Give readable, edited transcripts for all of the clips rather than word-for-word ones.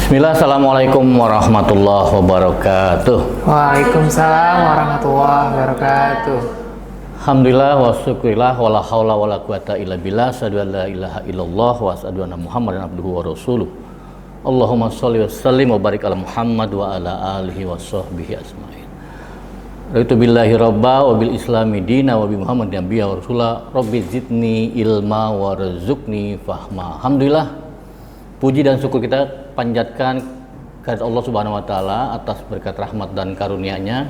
Bismillah, Assalamualaikum warahmatullahi wabarakatuh. Waalaikumsalam warahmatullahi wabarakatuh. Alhamdulillah wa syukurillah wa la haula wa la quwata illa billah, asyhadu an la ilaha illallah wa asyhadu anna Muhammadan abduhu wa rasuluh. Allahumma sholli wa sallim wa barik ala Muhammad wa ala alihi wa sahbihi asma'in. Raditu billahi rabba wa bil islami dina wa bi Muhammad nabiyya wa rasulah. Rabbi zidni ilma wa rizukni fahma. Alhamdulillah, puji dan syukur kita panjatkan kepada Allah Subhanahu wa taala atas berkat rahmat dan karunia-Nya.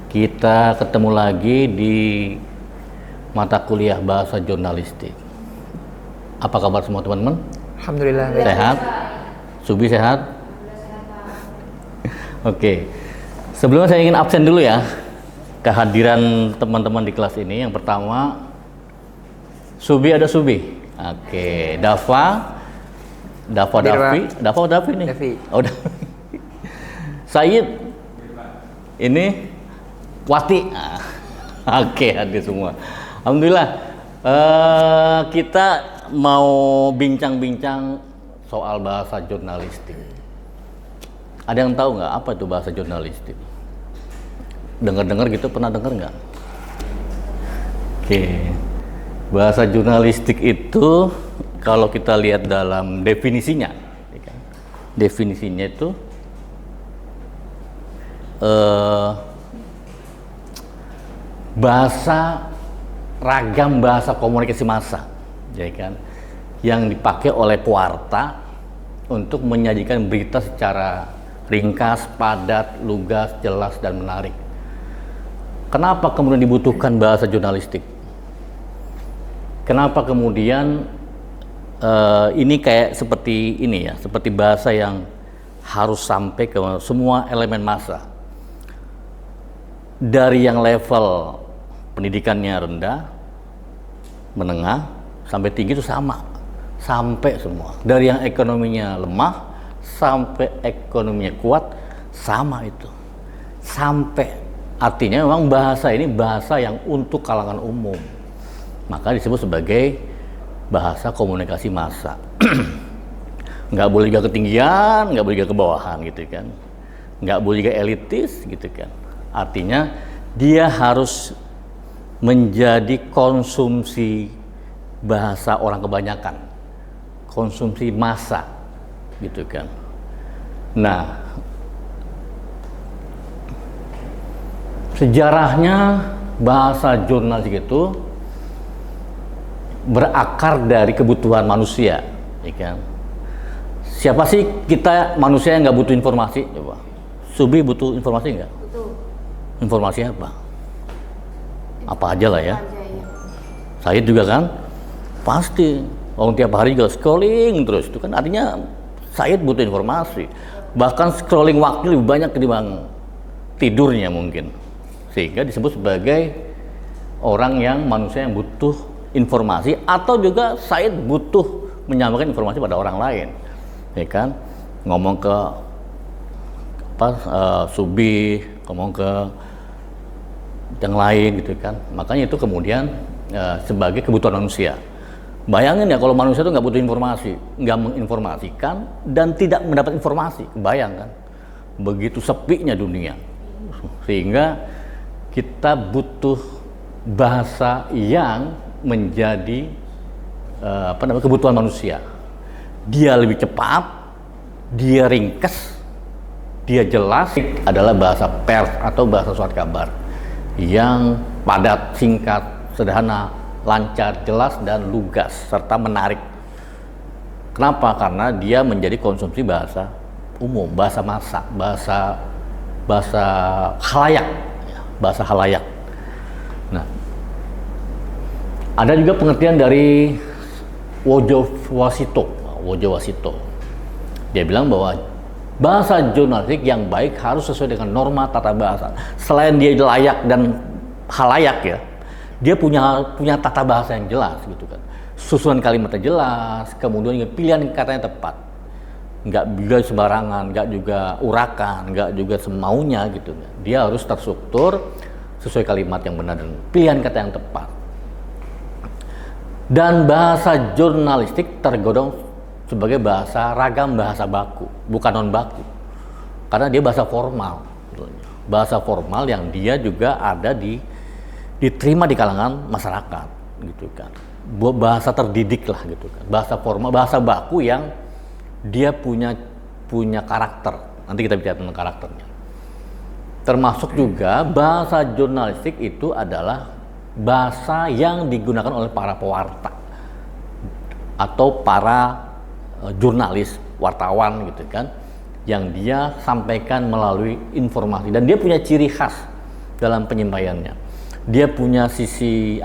Kita ketemu lagi di mata kuliah bahasa jurnalistik. Apa kabar semua teman-teman? Alhamdulillah. Sehat? Subi sehat? Oke. Sebelumnya saya ingin absen dulu ya kehadiran teman-teman di kelas ini. Yang pertama, Subi ada Subi. Oke, Davi nih. Davi. Oh, Davi. Said. Ini Wati. Oke, hadir semua. Alhamdulillah. Kita mau bincang-bincang soal bahasa jurnalistik. Ada yang tahu nggak apa itu bahasa jurnalistik? Dengar-dengar gitu, pernah dengar nggak? Oke. Bahasa jurnalistik itu kalau kita lihat dalam definisinya, definisinya itu ragam bahasa komunikasi massa, ya kan, yang dipakai oleh pewarta untuk menyajikan berita secara ringkas, padat, lugas, jelas, dan menarik. Kenapa kemudian dibutuhkan bahasa jurnalistik? Kenapa kemudian ini kayak seperti ini ya, seperti bahasa yang harus sampai ke semua elemen massa. Dari yang level pendidikannya rendah, menengah, sampai tinggi itu sama, sampai semua. Dari yang ekonominya lemah sampai ekonominya kuat, sama itu. Sampai, artinya memang bahasa ini bahasa yang untuk kalangan umum. Maka disebut sebagai bahasa komunikasi massa. Nggak boleh juga ketinggian, nggak boleh juga kebawahan gitu kan. Nggak boleh juga elitis gitu kan. Artinya dia harus menjadi konsumsi bahasa orang kebanyakan, konsumsi massa gitu kan. Nah, sejarahnya bahasa jurnalistik itu berakar dari kebutuhan manusia, ya kan? Siapa sih kita manusia yang nggak butuh informasi? Coba, Subi butuh informasi nggak? Butuh. Informasi apa? Apa aja lah ya. Apa aja, ya. Saya juga kan, pasti. Orang tiap hari juga scrolling terus, itu kan artinya saya butuh informasi. Bahkan scrolling waktu lebih banyak ketimbang tidurnya mungkin, sehingga disebut sebagai orang yang manusia yang butuh informasi, atau juga saya butuh menyampaikan informasi pada orang lain, ya kan, ngomong ke Subi, ngomong ke yang lain gitu kan. Makanya itu kemudian sebagai kebutuhan manusia. Bayangin ya kalau manusia itu nggak butuh informasi, nggak menginformasikan dan tidak mendapat informasi, kebayang kan? Begitu sepinya dunia, sehingga kita butuh bahasa yang menjadi kebutuhan manusia. Dia lebih cepat, dia ringkas, dia jelas. Adalah bahasa pers atau bahasa surat kabar yang padat, singkat, sederhana, lancar, jelas, dan lugas, serta menarik. Kenapa? Karena dia menjadi konsumsi bahasa umum, bahasa massa, bahasa khalayak, bahasa khalayak. Nah, ada juga pengertian dari Wojowasito. Dia bilang bahwa bahasa jurnalistik yang baik harus sesuai dengan norma tata bahasa. Selain dia layak dan khalayak ya, dia punya tata bahasa yang jelas gitu kan. Susunan kalimatnya jelas, kemudian pilihan katanya tepat. Nggak juga sembarangan, nggak juga urakan, nggak juga semaunya gitu. Dia harus terstruktur sesuai kalimat yang benar dan pilihan kata yang tepat. Dan bahasa jurnalistik tergolong sebagai bahasa ragam bahasa baku, bukan non baku. Karena dia bahasa formal, bahasa formal yang dia juga ada diterima di kalangan masyarakat, gitu kan. Bahasa terdidik lah, gitu kan. Bahasa formal, bahasa baku yang dia punya karakter. Nanti kita bicara tentang karakternya. Termasuk juga bahasa jurnalistik itu adalah bahasa yang digunakan oleh para pewarta atau para jurnalis, wartawan, gitu kan, yang dia sampaikan melalui informasi, dan dia punya ciri khas dalam penyampaiannya. Dia punya sisi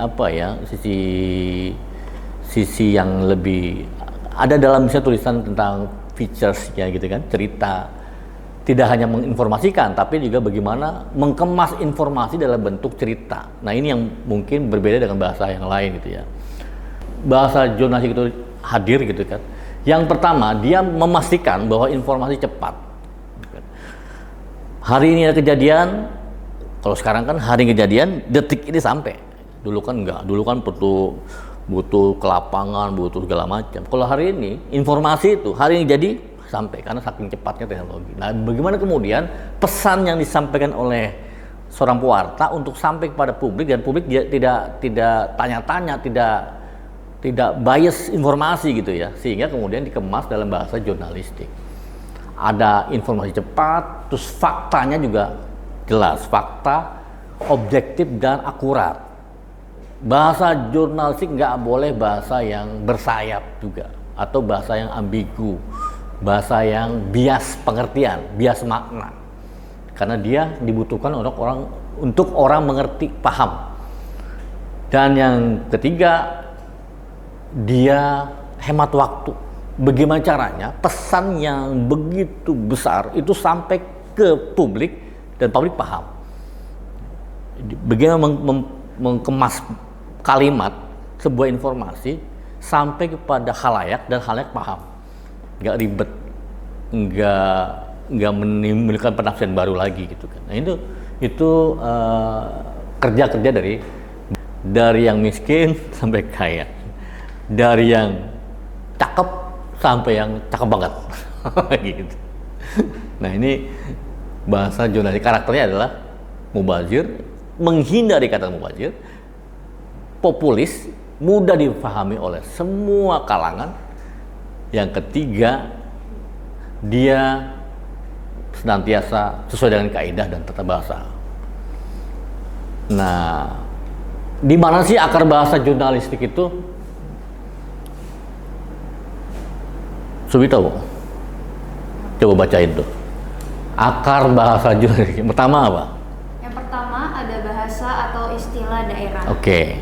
sisi yang lebih ada dalam misalnya tulisan tentang features-nya, gitu kan, cerita. Tidak hanya menginformasikan, tapi juga bagaimana mengemas informasi dalam bentuk cerita. Nah, ini yang mungkin berbeda dengan bahasa yang lain, gitu ya. Bahasa jurnalistik itu hadir, gitu kan. Yang pertama, dia memastikan bahwa informasi cepat. Hari ini ada kejadian, kalau sekarang kan hari kejadian, detik ini sampai. Dulu kan enggak, dulu kan butuh ke lapangan, butuh segala macam. Kalau hari ini, informasi itu hari ini jadi sampai, karena saking cepatnya teknologi. Nah, bagaimana kemudian pesan yang disampaikan oleh seorang pewarta untuk sampai kepada publik, dan publik dia tidak tanya-tanya, tidak bias informasi, gitu ya, sehingga kemudian dikemas dalam bahasa jurnalistik. Ada informasi cepat, terus faktanya juga jelas, fakta objektif dan akurat. Bahasa jurnalistik nggak boleh bahasa yang bersayap juga, atau bahasa yang ambigu, bahasa yang bias pengertian, bias makna, karena dia dibutuhkan untuk orang mengerti, paham. Dan yang ketiga, dia hemat waktu. Bagaimana caranya pesan yang begitu besar itu sampai ke publik dan publik paham. Bagaimana mengemas kalimat sebuah informasi sampai kepada khalayak dan khalayak paham. Nggak ribet, nggak menimbulkan penafsiran baru lagi, gitu kan. Nah, itu kerja-kerja dari yang miskin sampai kaya, dari yang cakep sampai yang cakep banget, gitu. Nah, ini bahasa jurnalistik, karakternya adalah mubazir, menghindari kata mubazir, populis, mudah dipahami oleh semua kalangan. Yang ketiga, dia senantiasa sesuai dengan kaidah dan tata bahasa. Nah, di mana sih akar bahasa jurnalistik itu? Subito, coba bacain tuh. Akar bahasa jurnalistik. Pertama apa? Yang pertama ada bahasa atau istilah daerah. Oke.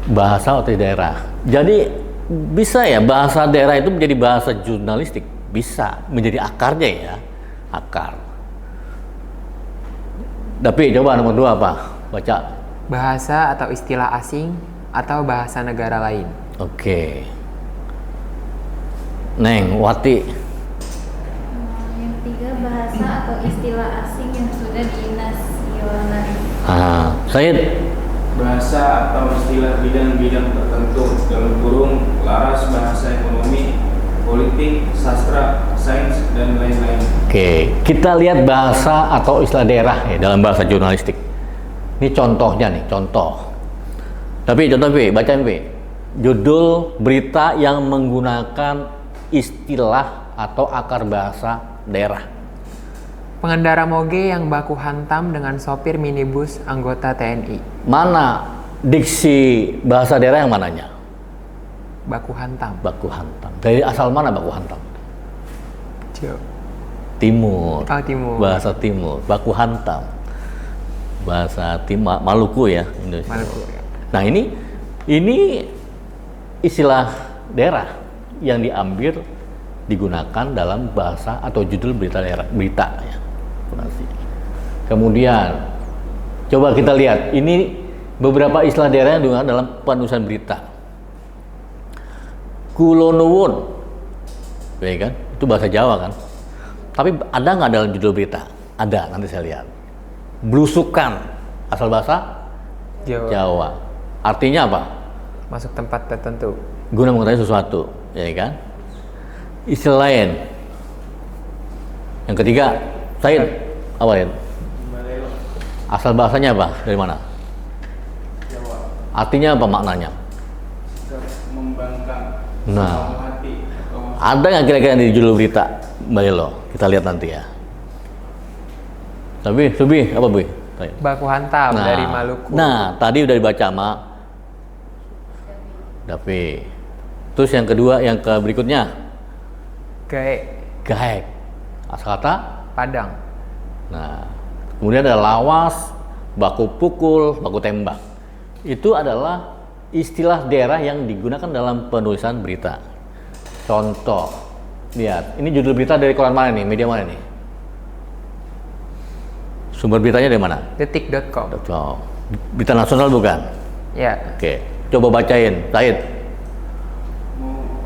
Bahasa atau daerah. Jadi bisa ya bahasa daerah itu menjadi bahasa jurnalistik, bisa menjadi akarnya ya, akar. Tapi coba nomor 2 apa? Baca. Bahasa atau istilah asing atau bahasa negara lain. Oke. Neng, Wati. Yang ketiga bahasa atau istilah asing yang sudah dinasionalisasi. Saya Bahasa atau istilah bidang-bidang tertentu, dalam kurung laras bahasa ekonomi, politik, sastra, sains, dan lain-lain. Oke, kita lihat bahasa atau istilah daerah ya dalam bahasa jurnalistik. Ini contohnya nih, contoh. Tapi bacain judul berita yang menggunakan istilah atau akar bahasa daerah. Pengendara moge yang baku hantam dengan sopir minibus anggota TNI. Mana diksi bahasa daerah yang mananya? Baku hantam. Baku hantam. Dari asal mana baku hantam? Timur. Oh, timur. Bahasa timur. Baku hantam. Bahasa timur, Maluku ya, Indonesia. Maluku, ya. Nah, ini istilah daerah yang diambil digunakan dalam bahasa atau judul berita ya. Kemudian coba kita lihat ini beberapa istilah daerah yang digunakan dalam penulisan berita. Kulonuwun, ya kan? Itu bahasa Jawa kan? Tapi ada nggak dalam judul berita? Ada, nanti saya lihat. Blusukan, asal bahasa Jawa. Artinya apa? Masuk tempat tertentu. Guna mengetahui sesuatu, ya kan? Istilah lain. Yang ketiga, Said, apa ya? Balelo. Asal bahasanya apa? Dari mana? Jawa. Artinya apa maknanya? Sikap membangkang. Nah. Sama hati. Atau Ada nggak kira-kira di judul berita Balelo? Kita lihat nanti ya. Tapi, Subi, apa Bu? Baku hantam dari Maluku. Nah, tadi udah dibaca sama Davi. Terus yang kedua, yang ke berikutnya, Gaek, gaek. Asal kata. Padang. Nah, kemudian ada lawas, baku pukul, baku tembak. Itu adalah istilah daerah yang digunakan dalam penulisan berita. Contoh, lihat, ini judul berita dari koran mana nih, media mana nih? Sumber beritanya dari mana? Detik.com. Oh, berita nasional bukan? Ya. Oke, coba bacain, Said.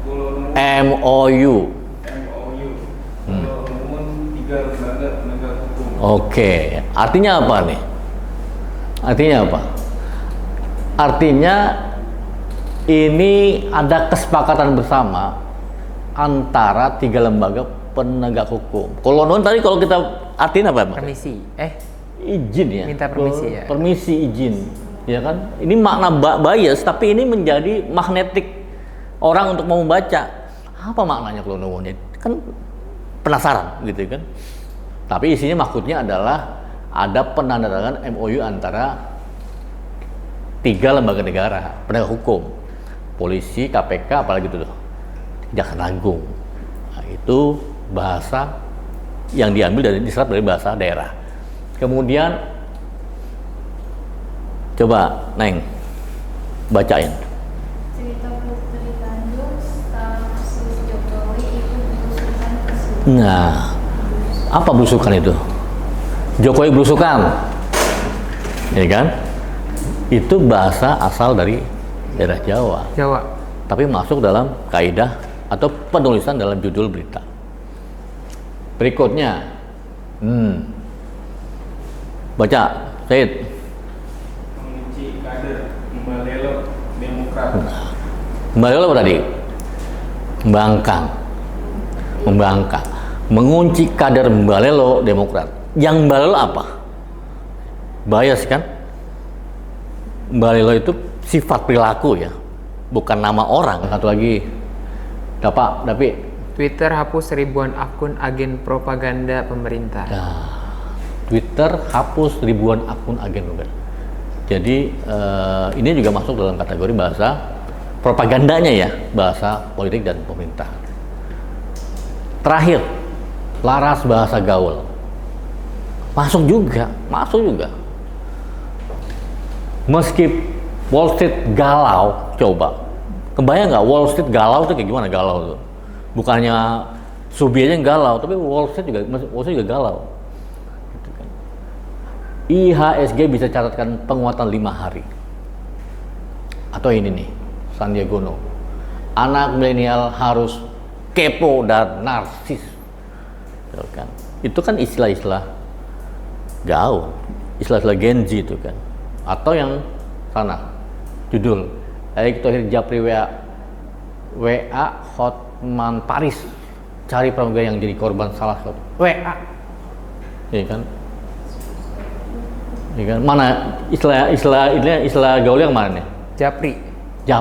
Kalau MOU. MOU. Kalau umum 3 lembaga penegak hukum. Oke, artinya apa nih? Artinya apa? Artinya ini ada kesepakatan bersama antara 3 lembaga penegak hukum. Kalau non tadi kalau kita artinya apa? Permisi. Izin ya. Minta permisi ya. Permisi izin, ya kan? Ini makna bias, tapi ini menjadi magnetik orang untuk mau membaca. Apa maknanya kalau nuwun? Kan penasaran gitu kan? Tapi isinya maksudnya adalah ada penandatanganan MOU antara 3 lembaga negara penegak hukum, polisi, KPK, apalagi itu loh, Kejaksaan Agung. Nah, itu bahasa yang diambil diserap dari bahasa daerah. Kemudian coba Neng bacain. Cerita Putri Tanjung staf sus Jokowi ikut berusukan ke Sulu. Nah, apa belusukan itu? Jokowi belusukan, ya kan? Itu bahasa asal dari daerah Jawa, Jawa. tapi masuk dalam kaidah atau penulisan dalam judul berita. Berikutnya, baca, Said. Mengunci kader Balelo Demokrat. Mbak apa tadi? Membangkang, mengunci kader Balelo Demokrat. Yang Balelo apa? Bias kan? Balelo itu sifat perilaku ya, bukan nama orang. Satu lagi, Dapi. Twitter hapus ribuan akun agen propaganda pemerintah. Nah, Twitter hapus ribuan akun agen propaganda. Jadi ini juga masuk dalam kategori bahasa propagandanya ya, bahasa politik dan pemerintah. Terakhir, laras bahasa gaul. Masuk juga. Meski Wall Street galau, coba. Kebayang nggak Wall Street galau itu kayak gimana galau tuh? Bukannya Subi aja yang galau, tapi Wall Street juga galau. Gitu kan. IHSG bisa catatkan penguatan 5 hari. Atau ini nih, Sandiaga Uno. Anak milenial harus kepo dan narsis. Gitu kan. Itu kan istilah-istilah gaul, istilah-istilah Gen Z itu kan. Atau yang sana, judul Erick Thohir Japri WA Hotman Paris, cari pramugari yang jadi korban salah satu WA, ya kan? Ya kan? Mana istilah gaul yang mana nih? Japri, ya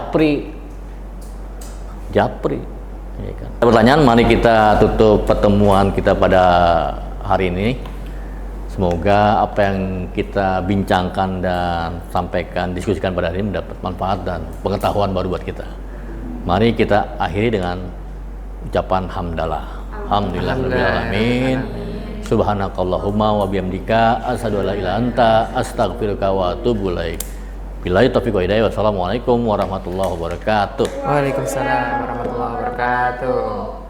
kan? Pertanyaan, mari kita tutup pertemuan kita pada hari ini. Semoga apa yang kita bincangkan dan sampaikan, diskusikan pada hari ini mendapat manfaat dan pengetahuan baru buat kita. Mari kita akhiri dengan ucapan hamdalah. Alhamdulillahirabbil alamin. Subhanakallahumma wa bihamdika asyhadu an la ilaha illa anta astaghfiruka wa atubu ilaik. Billahi taufiq wa hidayah. Wassalamualaikum warahmatullahi wabarakatuh. Waalaikumsalam warahmatullahi wabarakatuh.